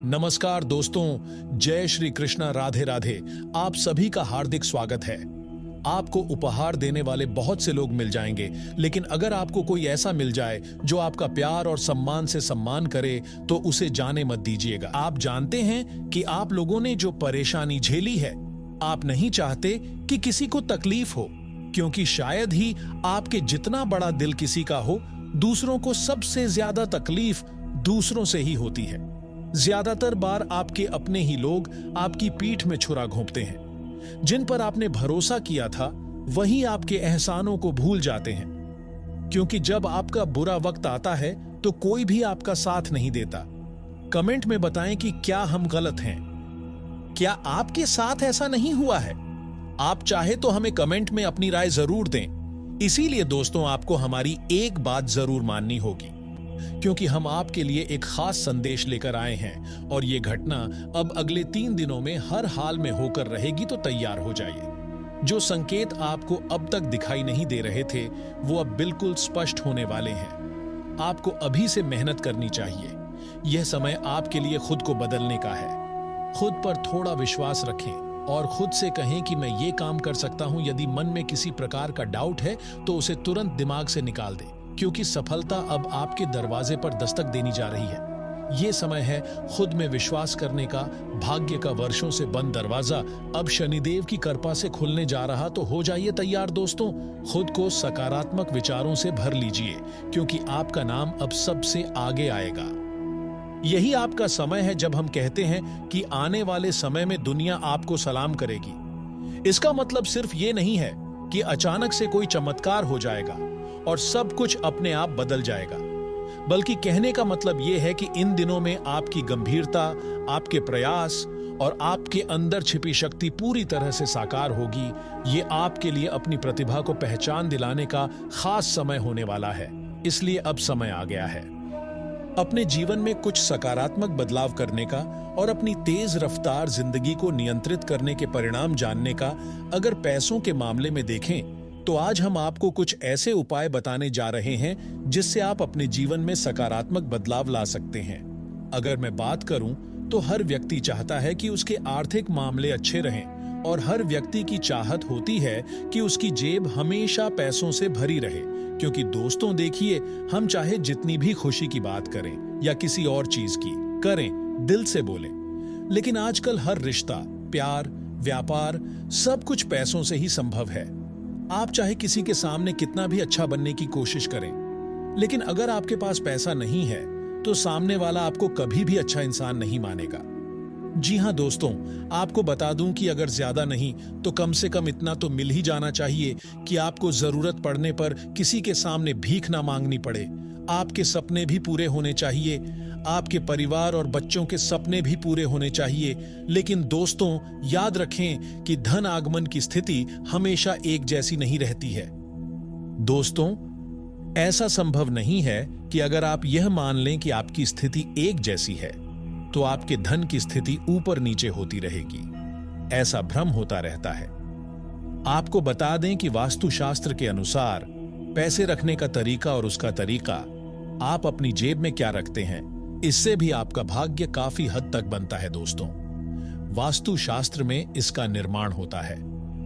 नमस्कार दोस्तों, जय श्री कृष्णा, राधे राधे। आप सभी का हार्दिक स्वागत है। आपको उपहार देने वाले बहुत से लोग मिल जाएंगे, लेकिन अगर आपको कोई ऐसा मिल जाए जो आपका प्यार और सम्मान से सम्मान करे तो उसे जाने मत दीजिएगा। आप जानते हैं कि आप लोगों ने जो परेशानी झेली है, आप नहीं चाहते कि किसी को तकलीफ हो, क्योंकि शायद ही आपके जितना बड़ा दिल किसी का हो, दूसरों को सबसे ज्यादा तकलीफ दूसरों से ही होती है। ज्यादातर बार आपके अपने ही लोग आपकी पीठ में छुरा घोंपते हैं। जिन पर आपने भरोसा किया था वही आपके एहसानों को भूल जाते हैं, क्योंकि जब आपका बुरा वक्त आता है तो कोई भी आपका साथ नहीं देता। कमेंट में बताएं कि क्या हम गलत हैं। क्या आपके साथ ऐसा नहीं हुआ है? आप चाहे तो हमें कमेंट में अपनी राय जरूर दें। इसीलिए दोस्तों, आपको हमारी एक बात जरूर माननी होगी, क्योंकि हम आपके लिए एक खास संदेश लेकर आए हैं और ये घटना अब अगले 3 दिनों में हर हाल में होकर रहेगी, तो तैयार हो जाइए। जो संकेत आपको अब तक दिखाई नहीं दे रहे थे वो अब बिल्कुल स्पष्ट होने वाले हैं। आपको अभी से मेहनत करनी चाहिए। यह समय आपके लिए खुद को बदलने का है। खुद पर थोड़ा विश्वास रखें और खुद से कहें कि मैं ये काम कर सकता हूं। यदि मन में किसी प्रकार का डाउट है तो उसे तुरंत दिमाग से निकाल दें, क्योंकि सफलता अब आपके दरवाजे पर दस्तक देनी जा रही है। ये समय है खुद में विश्वास करने का। भाग्य का वर्षों से बंद दरवाजा अब शनिदेव की कृपा से खुलने जा रहा, तो हो जाइए तैयार दोस्तों। खुद को सकारात्मक विचारों से भर लीजिए, क्योंकि आपका नाम अब सबसे आगे आएगा। यही आपका समय है जब हम कहते हैं कि आने वाले समय में दुनिया आपको सलाम करेगी। इसका मतलब सिर्फ ये नहीं है कि अचानक से कोई चमत्कार हो जाएगा और सब कुछ अपने आप बदल जाएगा, बल्कि कहने का मतलब यह है कि इन दिनों में आपकी गंभीरता, आपके प्रयास और आपके अंदर छिपी शक्ति पूरी तरह से साकार होगी। ये आपके लिए अपनी प्रतिभा को पहचान दिलाने का खास समय होने वाला है। इसलिए अब समय आ गया है अपने जीवन में कुछ सकारात्मक बदलाव करने का और अपनी तेज रफ्तार जिंदगी को नियंत्रित करने के परिणाम जानने का। अगर पैसों के मामले में देखें तो आज हम आपको कुछ ऐसे उपाय बताने जा रहे हैं जिससे आप अपने जीवन में सकारात्मक बदलाव ला सकते हैं। अगर मैं बात करूं तो हर व्यक्ति चाहता है कि उसके आर्थिक मामले अच्छे रहें, और हर व्यक्ति की चाहत होती है कि उसकी जेब हमेशा पैसों से भरी रहे। क्योंकि दोस्तों देखिए, हम चाहे जितनी भी खुशी की बात करें या किसी और चीज की करें, दिल से बोलें, लेकिन आजकल हर रिश्ता, प्यार, व्यापार सब कुछ पैसों से ही संभव है। आप चाहे किसी के सामने कितना भी अच्छा बनने की कोशिश करें, लेकिन अगर आपके पास पैसा नहीं है तो सामने वाला आपको कभी भी अच्छा इंसान नहीं मानेगा। जी हां दोस्तों, आपको बता दूं कि अगर ज्यादा नहीं तो कम से कम इतना तो मिल ही जाना चाहिए कि आपको जरूरत पड़ने पर किसी के सामने भीख ना मांगनी पड़े। आपके सपने भी पूरे होने चाहिए, आपके परिवार और बच्चों के सपने भी पूरे होने चाहिए। लेकिन दोस्तों, याद रखें कि धन आगमन की स्थिति हमेशा एक जैसी नहीं रहती है। दोस्तों, ऐसा संभव नहीं है कि अगर आप यह मान लें कि आपकी स्थिति एक जैसी है तो आपके धन की स्थिति ऊपर नीचे होती रहेगी। ऐसा भ्रम होता रहता है। आपको बता दें कि वास्तुशास्त्र के अनुसार पैसे रखने का तरीका और उसका तरीका, आप अपनी जेब में क्या रखते हैं, इससे भी आपका भाग्य काफी हद तक बनता है दोस्तों। वास्तुशास्त्र में इसका निर्माण होता है।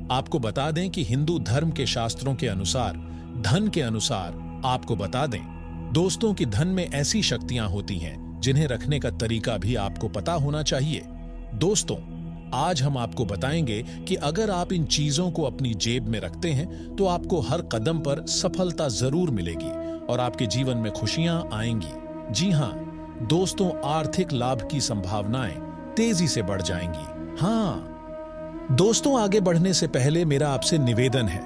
आपको बता दें कि हिंदू धर्म के शास्त्रों के अनुसार, धन के अनुसार, आपको बता दें दोस्तों कि धन में ऐसी शक्तियां होती हैं जिन्हें रखने का तरीका भी आपको पता होना चाहिए। दोस्तों, आज हम आपको बताएंगे कि अगर आप इन चीजों को अपनी जेब में रखते हैं तो आपको हर कदम पर सफलता जरूर मिलेगी और आपके जीवन में खुशियां आएंगी। जी हां दोस्तों, आर्थिक लाभ की संभावनाएं तेजी से बढ़ जाएंगी। हां दोस्तों, आगे बढ़ने से पहले मेरा आपसे निवेदन है,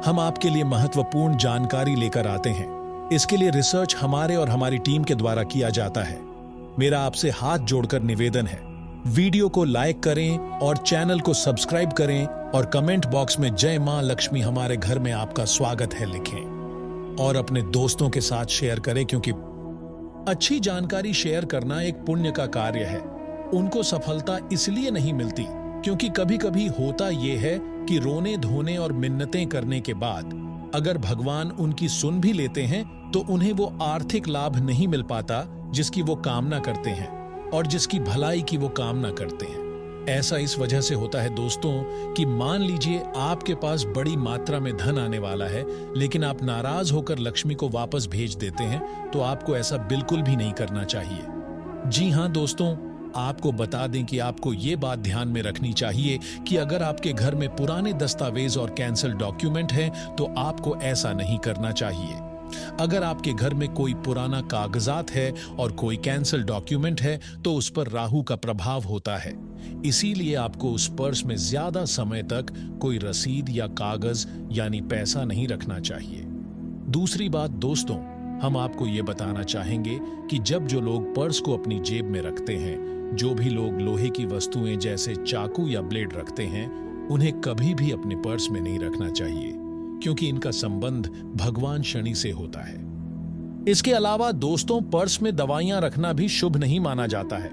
हम आपके लिए महत्वपूर्ण जानकारी लेकर आते हैं। इसके लिए रिसर्च हमारे और हमारी टीम के द्वारा किया जाता है। मेरा आपसे हाथ जोड़कर निवेदन है, वीडियो को लाइक करें और चैनल को सब्सक्राइब करें और कमेंट बॉक्स में जय मां लक्ष्मी हमारे घर में आपका स्वागत है लिखें और अपने दोस्तों के साथ शेयर करें, क्योंकि अच्छी जानकारी शेयर करना एक पुण्य का कार्य है। उनको सफलता इसलिए नहीं मिलती क्योंकि कभी कभी होता यह है कि रोने धोने और मिन्नतें करने के बाद अगर भगवान उनकी सुन भी लेते हैं तो उन्हें वो आर्थिक लाभ नहीं मिल पाता जिसकी वो कामना करते हैं। और जिसकी भलाई की वो कामना करते हैं। ऐसा इस वजह से होता है दोस्तों कि मान लीजिए आपके पास बड़ी मात्रा में धन आने वाला है, लेकिन आप नाराज होकर लक्ष्मी को वापस भेज देते हैं, तो आपको ऐसा बिल्कुल भी नहीं करना चाहिए। जी हाँ दोस्तों, आपको बता दें कि आपको ये बात ध्यान में रखनी चाहिए कि अगर आपके घर में पुराने दस्तावेज और कैंसल डॉक्यूमेंट हैं, तो आपको ऐसा नहीं करना चाहिए। अगर आपके घर में कोई पुराना कागजात है और कोई कैंसल डॉक्यूमेंट है, तो उस पर राहु का प्रभाव होता है। इसीलिए आपको उस पर्स में ज्यादा समय तक कोई रसीद या कागज यानी पैसा नहीं रखना चाहिए। दूसरी बात दोस्तों, हम आपको ये बताना चाहेंगे कि जब जो लोग पर्स को अपनी जेब में रखते हैं, जो भी लोग लोहे की वस्तुएं जैसे चाकू या ब्लेड रखते हैं, उन्हें कभी भी अपने पर्स में नहीं रखना चाहिए, क्योंकि इनका संबंध भगवान शनि से होता है। इसके अलावा दोस्तों, पर्स में दवाइयां रखना भी शुभ नहीं माना जाता है।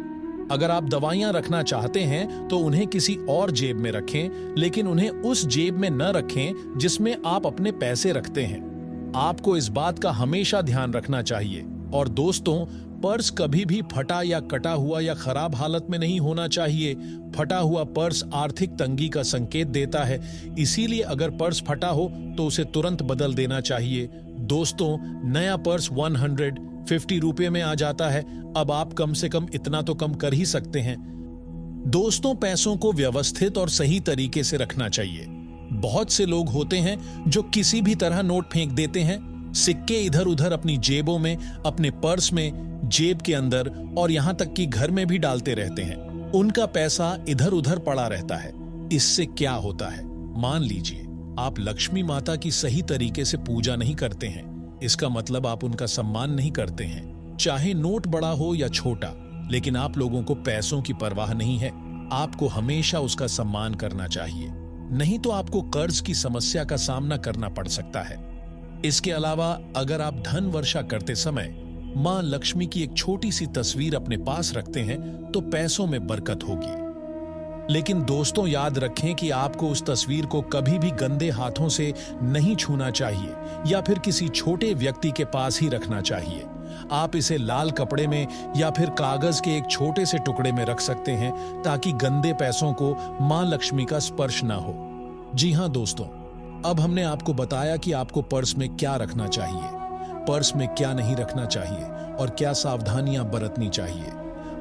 अगर आप दवाइयां रखना चाहते हैं तो उन्हें किसी और जेब में रखें, लेकिन उन्हें उस जेब में न रखें जिसमें आप अपने पैसे रखते हैं। आपको इस बात का हमेशा ध्यान रखना चाहिए। और दोस्तों, पर्स कभी भी फटा या कटा हुआ या खराब हालत में नहीं होना चाहिए। फटा हुआ पर्स आर्थिक तंगी का संकेत देता है, इसीलिए अगर पर्स फटा हो तो उसे तुरंत बदल देना चाहिए। दोस्तों, नया पर्स 150 रुपए में आ जाता है। अब आप कम से कम इतना तो कम कर ही सकते हैं। दोस्तों, पैसों को व्यवस्थित और सही तरीके से रखना चाहिए। बहुत से लोग होते हैं जो किसी भी तरह नोट फेंक देते हैं, सिक्के इधर उधर अपनी जेबों में, अपने पर्स में, जेब के अंदर और यहां तक कि घर में भी डालते रहते हैं। उनका पैसा इधर उधर पड़ा रहता है। इससे क्या होता है? मान लीजिए आप लक्ष्मी माता की सही तरीके से पूजा नहीं करते हैं, इसका मतलब आप उनका सम्मान नहीं करते हैं। चाहे नोट बड़ा हो या छोटा, लेकिन आप लोगों को पैसों की परवाह नहीं है। आपको हमेशा उसका सम्मान करना चाहिए, नहीं तो आपको कर्ज की समस्या का सामना करना पड़ सकता है। इसके अलावा अगर आप धन वर्षा करते समय मां लक्ष्मी की एक छोटी सी तस्वीर अपने पास रखते हैं, तो पैसों में बरकत होगी। लेकिन दोस्तों, याद रखें कि आपको उस तस्वीर को कभी भी गंदे हाथों से नहीं छूना चाहिए या फिर किसी छोटे व्यक्ति के पास ही रखना चाहिए। आप इसे लाल कपड़े में या फिर कागज के एक छोटे से टुकड़े में रख सकते हैं, ताकि गंदे पैसों को मां लक्ष्मी का स्पर्श ना हो। जी हां दोस्तों, अब हमने आपको बताया कि आपको पर्स में क्या रखना चाहिए, पर्स में क्या नहीं रखना चाहिए और क्या सावधानियां बरतनी चाहिए।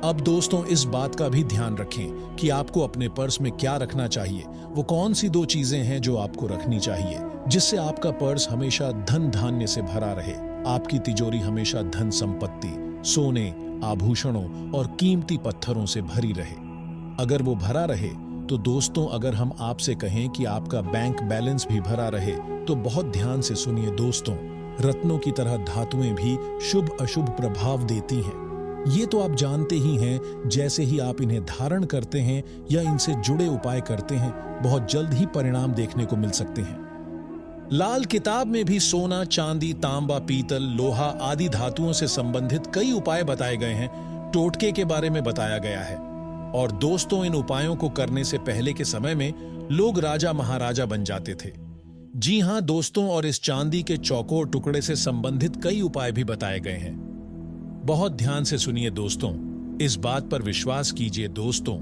अब दोस्तों, इस बात का भी ध्यान रखें कि आपको अपने पर्स में क्या रखना चाहिए। वो कौन सी 2 चीजें हैं जो आपको रखनी चाहिए, जिससे आपका पर्स हमेशा धन धान्य से भरा रहे, आपकी तिजोरी हमेशा धन संपत्ति, सोने, आभूषणों और कीमती पत्थरों से भरी रहे। अगर वो भरा रहे तो दोस्तों, अगर हम आपसे कहें कि आपका बैंक बैलेंस भी भरा रहे, तो बहुत ध्यान से सुनिए दोस्तों, रत्नों की तरह धातुएं भी शुभ अशुभ प्रभाव देती हैं। ये तो आप जानते ही हैं। जैसे ही आप इन्हें धारण करते हैं या इनसे जुड़े उपाय करते हैं, बहुत जल्द ही परिणाम देखने को मिल सकते हैं। लाल किताब में भी सोना, चांदी, तांबा, पीतल, लोहा आदि धातुओं से संबंधित कई उपाय बताए गए हैं। टोटके के बारे में बताया गया है। और दोस्तों, इन उपायों को करने से पहले के समय में लोग राजा महाराजा बन जाते थे। जी हां दोस्तों, और इस चांदी के चौकोर टुकड़े से संबंधित कई उपाय भी बताए गए हैं। बहुत ध्यान से सुनिए दोस्तों, इस बात पर विश्वास कीजिए दोस्तों,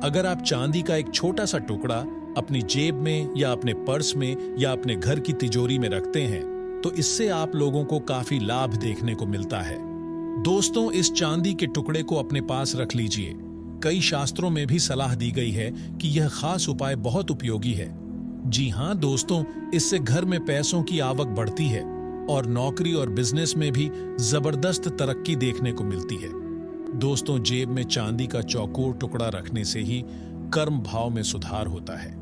अगर आप चांदी का एक छोटा सा टुकड़ा अपनी जेब में या अपने पर्स में या अपने घर की तिजोरी में रखते हैं, तो इससे आप लोगों को काफी लाभ देखने को मिलता है। दोस्तों, इस चांदी के टुकड़े को अपने पास रख लीजिए। कई शास्त्रों में भी सलाह दी गई है कि यह खास उपाय बहुत उपयोगी है। जी हां दोस्तों, इससे घर में पैसों की आवक बढ़ती है और नौकरी और बिजनेस में भी जबरदस्त तरक्की देखने को मिलती है। दोस्तों, जेब में चांदी का चौकोर टुकड़ा रखने से ही कर्म भाव में सुधार होता है,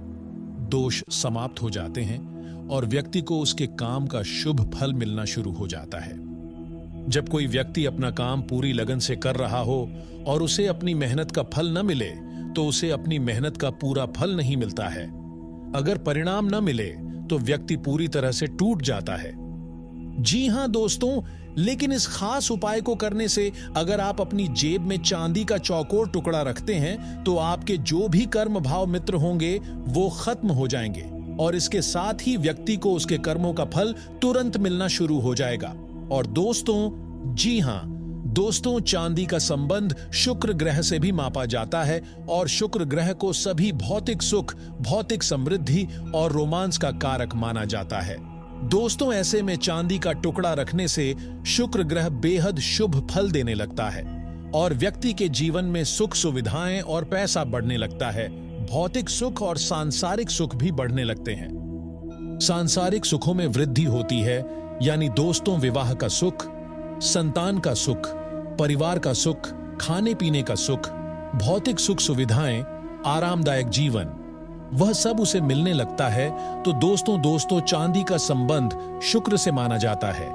दोष समाप्त हो जाते हैं और व्यक्ति को उसके काम का शुभ फल मिलना शुरू हो जाता है। जब कोई व्यक्ति अपना काम पूरी लगन से कर रहा हो और उसे अपनी मेहनत का फल न मिले, तो उसे अपनी मेहनत का पूरा फल नहीं मिलता है। अगर परिणाम न मिले तो व्यक्ति पूरी तरह से टूट जाता है। जी हां दोस्तों, लेकिन इस खास उपाय को करने से अगर आप अपनी जेब में चांदी का चौकोर टुकड़ा रखते हैं, तो आपके जो भी कर्म भाव मित्र होंगे वो खत्म हो जाएंगे और इसके साथ ही व्यक्ति को उसके कर्मों का फल तुरंत मिलना शुरू हो जाएगा। और दोस्तों, जी हां दोस्तों, चांदी का संबंध शुक्र ग्रह से भी मापा जाता है और शुक्र ग्रह को सभी भौतिक सुख, भौतिक समृद्धि और रोमांस का कारक माना जाता है। दोस्तों, ऐसे में चांदी का टुकड़ा रखने से शुक्र ग्रह बेहद शुभ फल देने लगता है और व्यक्ति के जीवन में सुख सुविधाएं और पैसा बढ़ने लगता है। भौतिक सुख और सांसारिक सुख भी बढ़ने लगते हैं। सांसारिक सुखों में वृद्धि होती है, यानी दोस्तों, विवाह का सुख, संतान का सुख, परिवार का सुख, खाने पीने का सुख, भौतिक सुख सुविधाएं, आरामदायक जीवन, वह सब उसे मिलने लगता है। तो दोस्तों, चांदी का संबंध शुक्र से माना जाता है।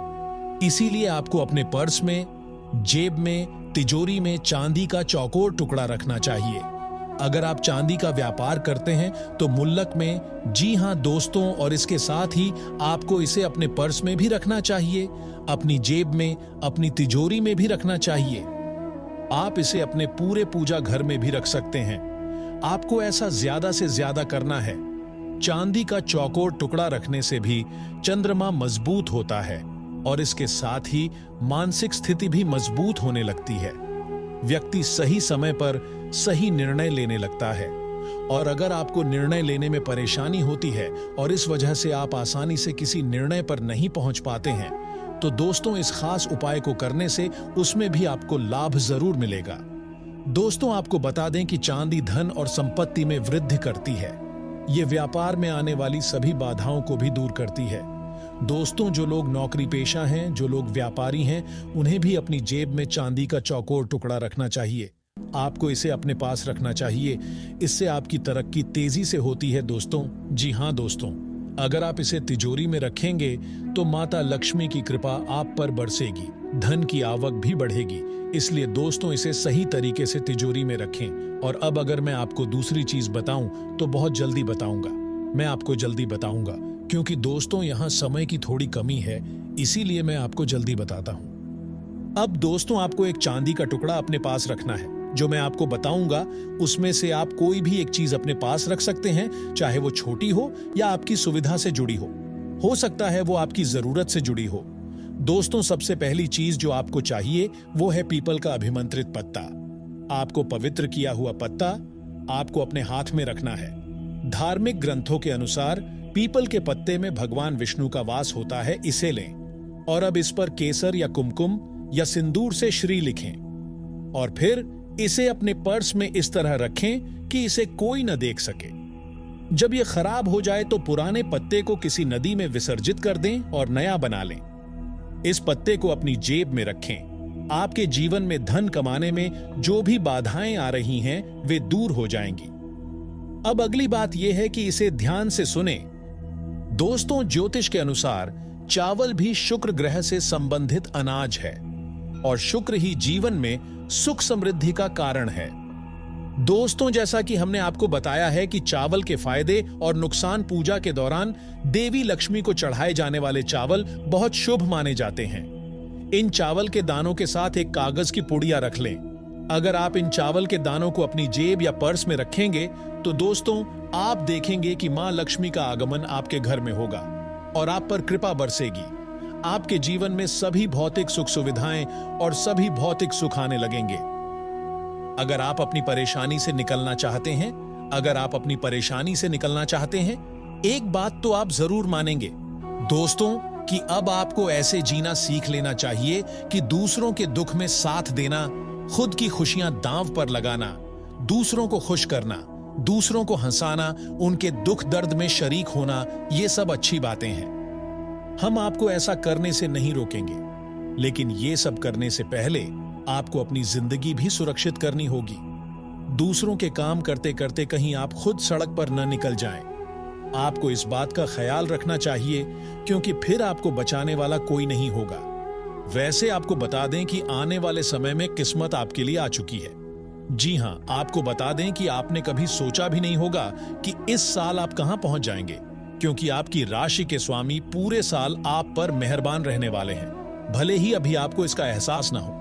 इसीलिए आपको अपने पर्स में, जेब में, तिजोरी में चांदी का चौकोर टुकड़ा रखना चाहिए। अगर आप चांदी का व्यापार करते हैं तो मुल्लक में, जी हां दोस्तों, और इसके साथ ही आपको इसे अपने पर्स में भी रखना चाहिए, अपनी जेब में, अपनी तिजोरी में भी रखना चाहिए। आप इसे अपने पूरे पूजा घर में भी रख सकते हैं। आपको ऐसा ज्यादा से ज्यादा करना है। चांदी का चौकोर टुकड़ा रखने से भी चंद्रमा मजबूत होता है और इसके साथ ही मानसिक स्थिति भी मजबूत होने लगती है। व्यक्ति सही समय पर सही निर्णय लेने लगता है। और अगर आपको निर्णय लेने में परेशानी होती है और इस वजह से आप आसानी से किसी निर्णय पर नहीं पहुंच पाते हैं, तो दोस्तों, इस खास उपाय को करने से उसमें भी आपको लाभ जरूर मिलेगा। दोस्तों, आपको बता दें कि चांदी धन और संपत्ति में वृद्धि करती है। ये व्यापार में आने वाली सभी बाधाओं को भी दूर करती है। दोस्तों, जो लोग नौकरी पेशा हैं, जो लोग व्यापारी हैं, उन्हें भी अपनी जेब में चांदी का चौकोर टुकड़ा रखना चाहिए। आपको इसे अपने पास रखना चाहिए। इससे आपकी तरक्की तेजी से होती है दोस्तों। जी हां दोस्तों, अगर आप इसे तिजोरी में रखेंगे तो माता लक्ष्मी की कृपा आप पर बरसेगी, धन की आवक भी बढ़ेगी। इसलिए दोस्तों, इसे सही तरीके से तिजोरी में रखें। और अब अगर मैं आपको दूसरी चीज बताऊं तो बहुत जल्दी बताऊंगा। मैं आपको जल्दी बताऊंगा क्योंकि दोस्तों, यहाँ समय की थोड़ी कमी है, इसीलिए मैं आपको जल्दी बताता हूँ। अब दोस्तों, आपको एक चांदी का टुकड़ा अपने पास रखना है। जो मैं आपको बताऊंगा उसमें से आप कोई भी एक चीज अपने पास रख सकते हैं, चाहे वो छोटी हो या आपकी सुविधा से जुड़ी हो सकता है वो आपकी जरूरत से जुड़ी हो। दोस्तों, सबसे पहली चीज जो आपको चाहिए वो है पीपल का अभिमंत्रित पत्ता। आपको पवित्र किया हुआ पत्ता आपको अपने हाथ में रखना है। धार्मिक ग्रंथों के अनुसार पीपल के पत्ते में भगवान विष्णु का वास होता है। इसे लें और अब इस पर केसर या कुमकुम या सिंदूर से श्री लिखें और फिर इसे अपने पर्स में इस तरह रखें कि इसे कोई न देख सके। जब यह खराब हो जाए तो पुराने पत्ते को किसी नदी में विसर्जित कर दें और नया बना लें। इस पत्ते को अपनी जेब में रखें। आपके जीवन में धन कमाने में जो भी बाधाएं आ रही हैं वे दूर हो जाएंगी। अब अगली बात यह है कि इसे ध्यान से सुने। दोस्तों, ज्योतिष के अनुसार चावल भी शुक्र ग्रह से संबंधित अनाज है और शुक्र ही जीवन में सुख समृद्धि का कारण है। दोस्तों, जैसा कि हमने आपको बताया है कि चावल के फायदे और नुकसान पूजा के दौरान देवी लक्ष्मी को चढ़ाए जाने वाले चावल बहुत शुभ माने जाते हैं। इन चावल के दानों के साथ एक कागज की पुड़िया रख लें। अगर आप इन चावल के दानों को अपनी जेब या पर्स में रखेंगे तो दोस्तों, आप देखेंगे कि मां लक्ष्मी का आगमन आपके घर में होगा और आप पर कृपा बरसेगी। आपके जीवन में सभी भौतिक सुख सुविधाएं और सभी भौतिक सुख आने लगेंगे। अगर आप अपनी परेशानी से निकलना चाहते हैं, एक बात तो आप जरूर मानेंगे दोस्तों कि अब आपको ऐसे जीना सीख लेना चाहिए कि दूसरों के दुख में साथ देना, खुद की खुशियां दांव पर लगाना, दूसरों को खुश करना, दूसरों को हंसाना, उनके दुख दर्द में शरीक होना, ये सब अच्छी बातें हैं। हम आपको ऐसा करने से नहीं रोकेंगे, लेकिन ये सब करने से पहले आपको अपनी जिंदगी भी सुरक्षित करनी होगी। दूसरों के काम करते करते कहीं आप खुद सड़क पर न निकल जाएं। आपको इस बात का ख्याल रखना चाहिए क्योंकि फिर आपको बचाने वाला कोई नहीं होगा। वैसे आपको बता दें कि आने वाले समय में किस्मत आपके लिए आ चुकी है। जी हां, आपको बता दें कि आपने कभी सोचा भी नहीं होगा कि इस साल आप कहां पहुंच जाएंगे, क्योंकि आपकी राशि के स्वामी पूरे साल आप पर मेहरबान रहने वाले हैं। भले ही अभी आपको इसका एहसास ना हो।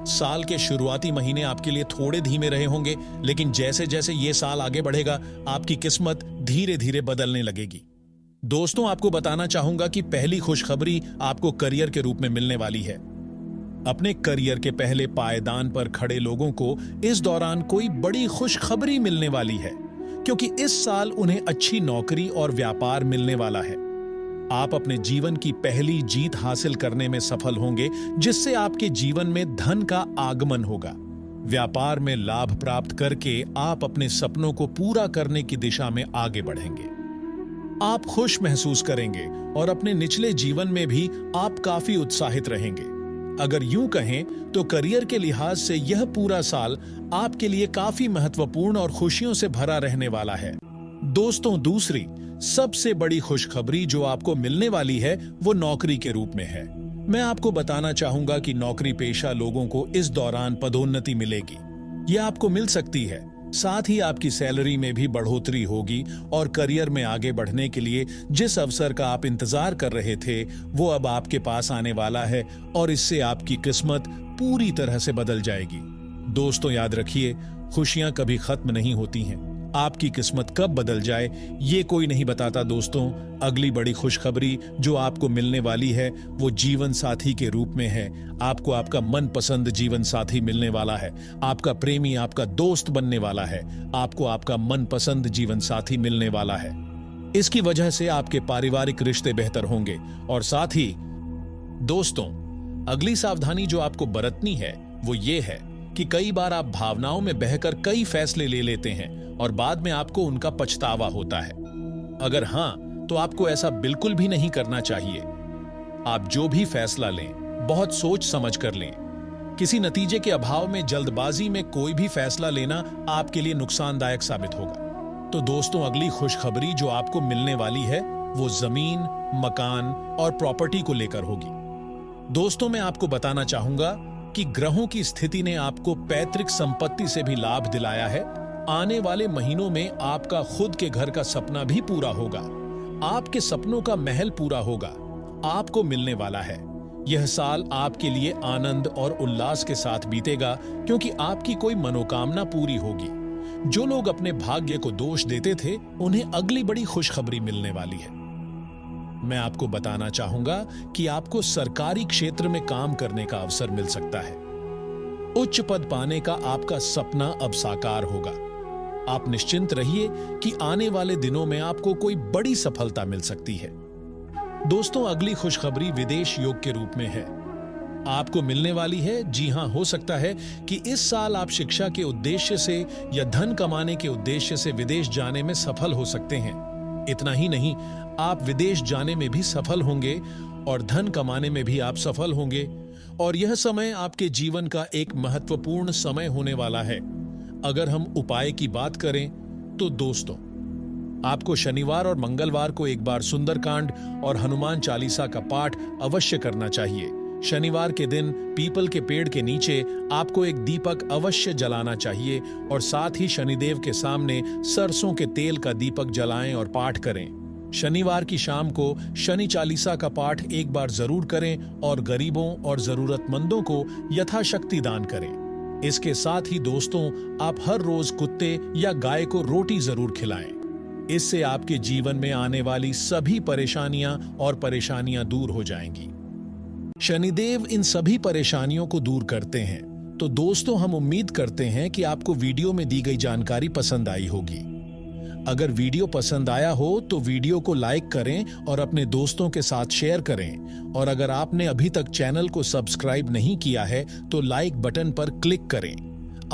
साल के शुरुआती महीने आपके लिए थोड़े धीमे रहे होंगे, लेकिन जैसे जैसे ये साल आगे बढ़ेगा आपकी किस्मत धीरे धीरे बदलने लगेगी। दोस्तों, आपको बताना चाहूंगा कि पहली खुशखबरी आपको करियर के रूप में मिलने वाली है। अपने करियर के पहले पायदान पर खड़े लोगों को इस दौरान कोई बड़ी खुशखबरी मिलने वाली है, क्योंकि इस साल उन्हें अच्छी नौकरी और व्यापार मिलने वाला है। आप अपने जीवन की पहली जीत हासिल करने में सफल होंगे, जिससे आपके जीवन में धन का आगमन होगा। व्यापार में लाभ प्राप्त करके आप अपने सपनों को पूरा करने की दिशा में आगे बढ़ेंगे। आप खुश महसूस करेंगे और अपने निचले जीवन में भी आप काफी उत्साहित रहेंगे। अगर यूं कहें तो करियर के लिहाज से यह पूरा साल आपके लिए काफी महत्वपूर्ण और खुशियों से भरा रहने वाला है। दोस्तों, दूसरी सबसे बड़ी खुशखबरी जो आपको मिलने वाली है वो नौकरी के रूप में है। मैं आपको बताना चाहूंगा कि नौकरी पेशा लोगों को इस दौरान पदोन्नति मिलेगी। यह आपको मिल सकती है, साथ ही आपकी सैलरी में भी बढ़ोतरी होगी और करियर में आगे बढ़ने के लिए जिस अवसर का आप इंतजार कर रहे थे वो अब आपके पास आने वाला है और इससे आपकी किस्मत पूरी तरह से बदल जाएगी। दोस्तों, याद रखिए, खुशियां कभी खत्म नहीं होती हैं। आपकी किस्मत कब बदल जाए ये कोई नहीं बताता। दोस्तों, अगली बड़ी खुशखबरी जो आपको मिलने वाली है वो जीवन साथी के रूप में है। आपको आपका मनपसंद जीवन साथी मिलने वाला है। आपका प्रेमी आपका दोस्त बनने वाला है। आपको आपका मनपसंद जीवन साथी मिलने वाला है। इसकी वजह से आपके पारिवारिक रिश्ते बेहतर होंगे। और साथ ही दोस्तों, अगली सावधानी जो आपको बरतनी है वो ये है कि कई बार आप भावनाओं में बहकर कई फैसले ले लेते हैं और बाद में आपको उनका पछतावा होता है। अगर हां, तो आपको ऐसा बिल्कुल भी नहीं करना चाहिए। आप जो भी फैसला लें बहुत सोच समझ कर लें। किसी नतीजे के अभाव में जल्दबाजी में कोई भी फैसला लेना आपके लिए नुकसानदायक साबित होगा। तो दोस्तों, अगली खुशखबरी जो आपको मिलने वाली है वो जमीन, मकान और प्रॉपर्टी को लेकर होगी। दोस्तों, मैं आपको बताना चाहूंगा कि ग्रहों की स्थिति ने आपको पैतृक संपत्ति से भी लाभ दिलाया है। आने वाले महीनों में आपका खुद के घर का सपना भी पूरा होगा। आपके सपनों का महल पूरा होगा, आपको मिलने वाला है। यह साल आपके लिए आनंद और उल्लास के साथ बीतेगा, क्योंकि आपकी कोई मनोकामना पूरी होगी। जो लोग अपने भाग्य को दोष देते थे उन्हें अगली बड़ी खुशखबरी मिलने वाली है। मैं आपको बताना चाहूंगा कि आपको सरकारी क्षेत्र में काम करने का अवसर मिल सकता है। उच्च पद पाने का आपका सपना अब साकार होगा। आप निश्चिंत रहिए कि आने वाले दिनों में आपको कोई बड़ी सफलता मिल सकती है। दोस्तों, अगली खुशखबरी विदेश योग के रूप में है। आपको मिलने वाली है। जी हां, हो सकता है कि इस साल आप शिक्षा के उद्देश्य से या धन कमाने के उद्देश्य से विदेश जाने में सफल हो सकते हैं। इतना ही नहीं, आप विदेश जाने में भी सफल होंगे और धन कमाने में भी आप सफल होंगे। और यह समय आपके जीवन का एक महत्वपूर्ण समय होने वाला है। अगर हम उपाय की बात करें तो दोस्तों, आपको शनिवार और मंगलवार को एक बार सुंदरकांड और हनुमान चालीसा का पाठ अवश्य करना चाहिए। शनिवार के दिन पीपल के पेड़ के नीचे आपको एक दीपक अवश्य जलाना चाहिए और साथ ही शनिदेव के सामने सरसों के तेल का दीपक जलाएं और पाठ करें। शनिवार की शाम को शनि चालीसा का पाठ एक बार जरूर करें और गरीबों और जरूरतमंदों को यथाशक्ति दान करें। इसके साथ ही दोस्तों, आप हर रोज कुत्ते या गाय को रोटी जरूर खिलाएं। इससे आपके जीवन में आने वाली सभी परेशानियां दूर हो जाएंगी। शनिदेव इन सभी परेशानियों को दूर करते हैं। तो दोस्तों, हम उम्मीद करते हैं कि आपको वीडियो में दी गई जानकारी पसंद आई होगी। अगर वीडियो पसंद आया हो तो वीडियो को लाइक करें और अपने दोस्तों के साथ शेयर करें। और अगर आपने अभी तक चैनल को सब्सक्राइब नहीं किया है तो लाइक बटन पर क्लिक करें।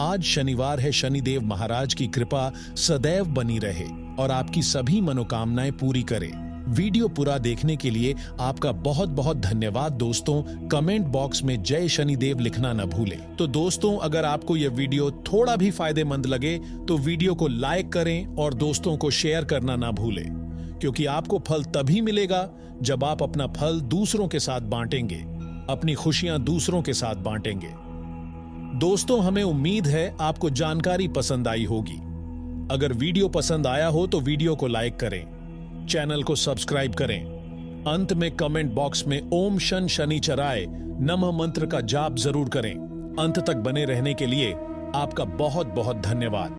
आज शनिवार है। शनिदेव महाराज की कृपा सदैव बनी रहे और आपकी सभी मनोकामनाएं पूरी करे। वीडियो पूरा देखने के लिए आपका बहुत बहुत धन्यवाद। दोस्तों, कमेंट बॉक्स में जय शनिदेव लिखना न भूलें। तो दोस्तों, अगर आपको यह वीडियो थोड़ा भी फायदेमंद लगे तो वीडियो को लाइक करें और दोस्तों को शेयर करना ना भूलें, क्योंकि आपको फल तभी मिलेगा जब आप अपना फल दूसरों के साथ बांटेंगे, अपनी खुशियां दूसरों के साथ बांटेंगे। दोस्तों, हमें उम्मीद है आपको जानकारी पसंद आई होगी। अगर वीडियो पसंद आया हो तो वीडियो को लाइक करें, चैनल को सब्सक्राइब करें। अंत में कमेंट बॉक्स में ओम शन शनिचराय नमः मंत्र का जाप जरूर करें। अंत तक बने रहने के लिए आपका बहुत बहुत धन्यवाद।